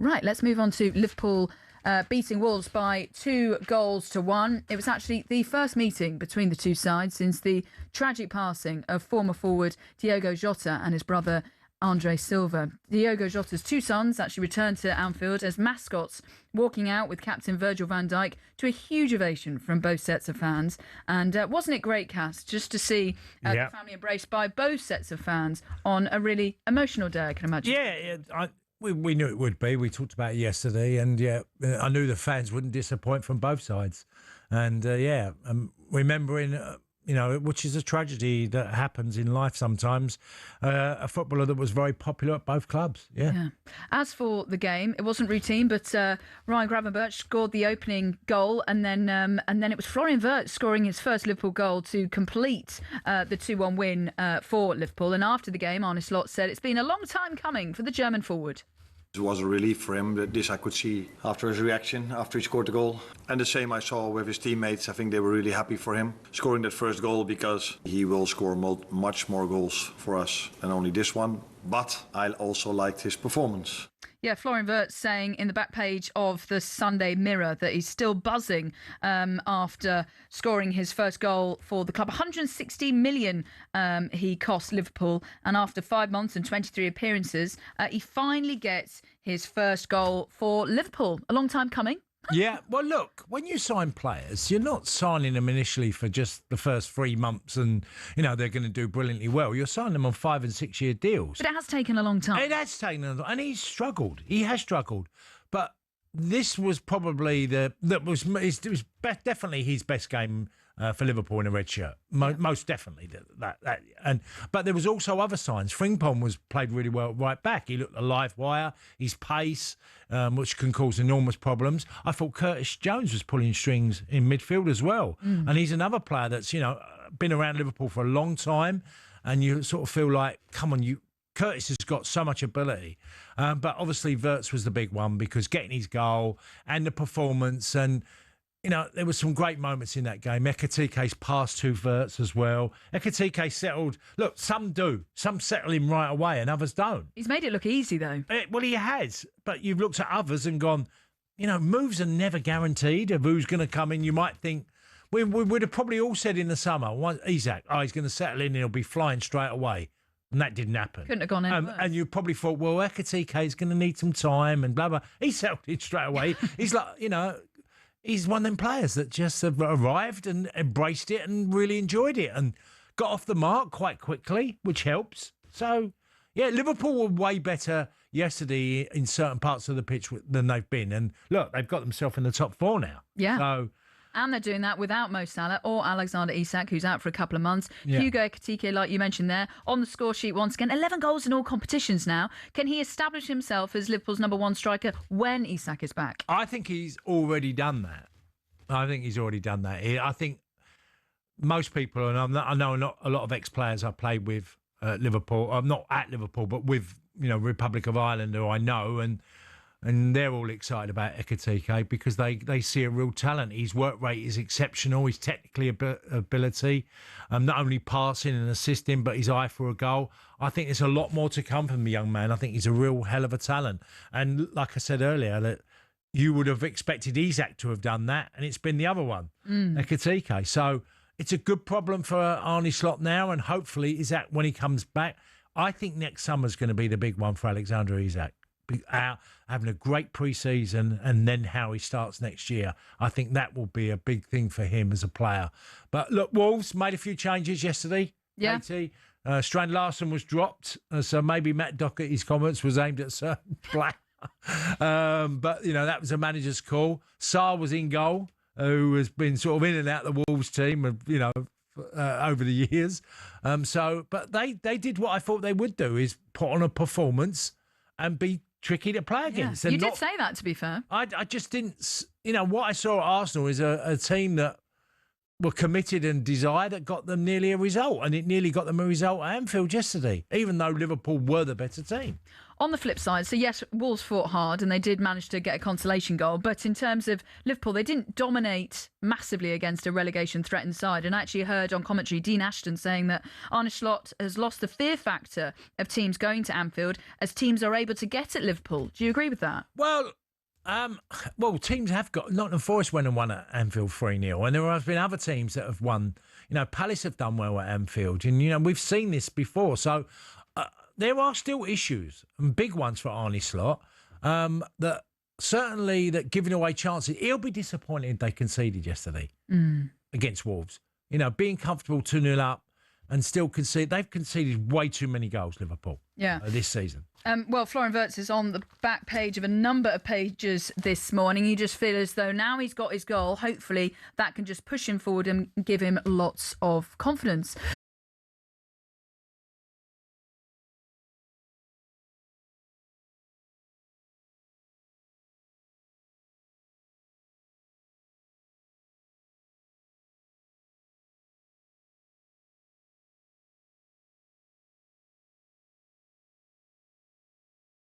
Right, let's move on to Liverpool beating Wolves by 2-1. It was actually the first meeting between the two sides since the tragic passing of former forward Diogo Jota and his brother Andre Silva. Diogo Jota's two sons actually returned to Anfield as mascots, walking out with captain Virgil van Dijk to a huge ovation from both sets of fans. And wasn't it great, Cass, just to see the family embraced by both sets of fans on a really emotional day, I can imagine. Yeah, we knew it would be. We talked about it yesterday, and I knew the fans wouldn't disappoint from both sides. And remembering, which is a tragedy that happens in life sometimes, a footballer that was very popular at both clubs. Yeah. As for the game, it wasn't routine, but Ryan Gravenberch scored the opening goal, and then it was Florian Wirtz scoring his first Liverpool goal to complete the 2-1 win for Liverpool. And after the game, Arne Slot said it's been a long time coming for the German forward. It was a relief for him. This I could see after his reaction, after he scored the goal. And the same I saw with his teammates. I think they were really happy for him scoring that first goal, because he will score much more goals for us than only this one. But I also liked his performance. Yeah, Florian Wirtz saying in the back page of the Sunday Mirror that he's still buzzing after scoring his first goal for the club. 160 million he cost Liverpool, and after 5 months and 23 appearances, he finally gets his first goal for Liverpool. A long time coming. Yeah, well, look, when you sign players, you're not signing them initially for just the first 3 months and, they're going to do brilliantly well. You're signing them on 5 and 6 year deals. But it has taken a long time. It has taken a long time. And he's struggled. He has struggled. But this was probably it was definitely his best game for Liverpool in a red shirt. Most definitely. But there was also other signs. Frimpong was played really well right back. He looked a live wire. His pace, which can cause enormous problems. I thought Curtis Jones was pulling strings in midfield as well. And he's another player that's, been around Liverpool for a long time. And you sort of feel like, come on, Curtis has got so much ability. But obviously Wirtz was the big one, because getting his goal and the performance, and there were some great moments in that game. Ekitike's pass to Wirtz as well. Ekitike settled. Look, some do. Some settle him right away and others don't. He's made it look easy, though. Well, he has. But you've looked at others and gone, moves are never guaranteed of who's going to come in. You might think, we would have probably all said in the summer, Isak, he's going to settle in and he'll be flying straight away. And that didn't happen. Couldn't have gone any worse. And you probably thought, well, Ekitike is going to need some time and blah, blah. He settled it straight away. He's like, he's one of them players that just have arrived and embraced it and really enjoyed it and got off the mark quite quickly, which helps. So, yeah, Liverpool were way better yesterday in certain parts of the pitch than they've been. And look, they've got themselves in the top 4 now. Yeah. So, and they're doing that without Mo Salah or Alexander Isak, who's out for a couple of months. Yeah. Hugo Ekitike, like you mentioned there, on the score sheet once again. 11 goals in all competitions now. Can he establish himself as Liverpool's number 1 striker when Isak is back? I think he's already done that. I think most people, and I know not a lot of ex-players I played with at Liverpool. I'm not at Liverpool, but with Republic of Ireland, who I know, and they're all excited about Ekitike because they see a real talent. His work rate is exceptional. His technical ability, not only passing and assisting, but his eye for a goal. I think there's a lot more to come from the young man. I think he's a real hell of a talent. And like I said earlier, that you would have expected Isak to have done that, and it's been the other one, Ekitike. So it's a good problem for Arne Slot now, and hopefully Isak, when he comes back, I think next summer's going to be the big one for Alexander Isak. Having a great pre-season and then how he starts next year. I think that will be a big thing for him as a player. But look, Wolves made a few changes yesterday. Yeah. Strand Larsen was dropped, so maybe Matt Docherty's comments was aimed at a certain player. But, that was a manager's call. Sarr was in goal, who has been sort of in and out the Wolves team, over the years. But they did what I thought they would do, is put on a performance and be tricky to play against. Yeah. You did say that, to be fair. I just didn't, what I saw at Arsenal is a team that were committed and desire that got them nearly a result. And it nearly got them a result at Anfield yesterday, even though Liverpool were the better team. On the flip side, so yes, Wolves fought hard and they did manage to get a consolation goal. But in terms of Liverpool, they didn't dominate massively against a relegation-threatened side. And I actually heard on commentary Dean Ashton saying that Arne Slot has lost the fear factor of teams going to Anfield as teams are able to get at Liverpool. Do you agree with that? Well, teams have got. Nottingham Forest went and won at Anfield 3-0, and there have been other teams that have won. Palace have done well at Anfield, and we've seen this before. So there are still issues, and big ones for Arne Slot. That giving away chances. He'll be disappointed they conceded yesterday against Wolves. Being comfortable 2-0 up and still concede. They've conceded way too many goals, Liverpool. This season. Florian Wirtz is on the back page of a number of pages this morning. You just feel as though now he's got his goal, hopefully that can just push him forward and give him lots of confidence.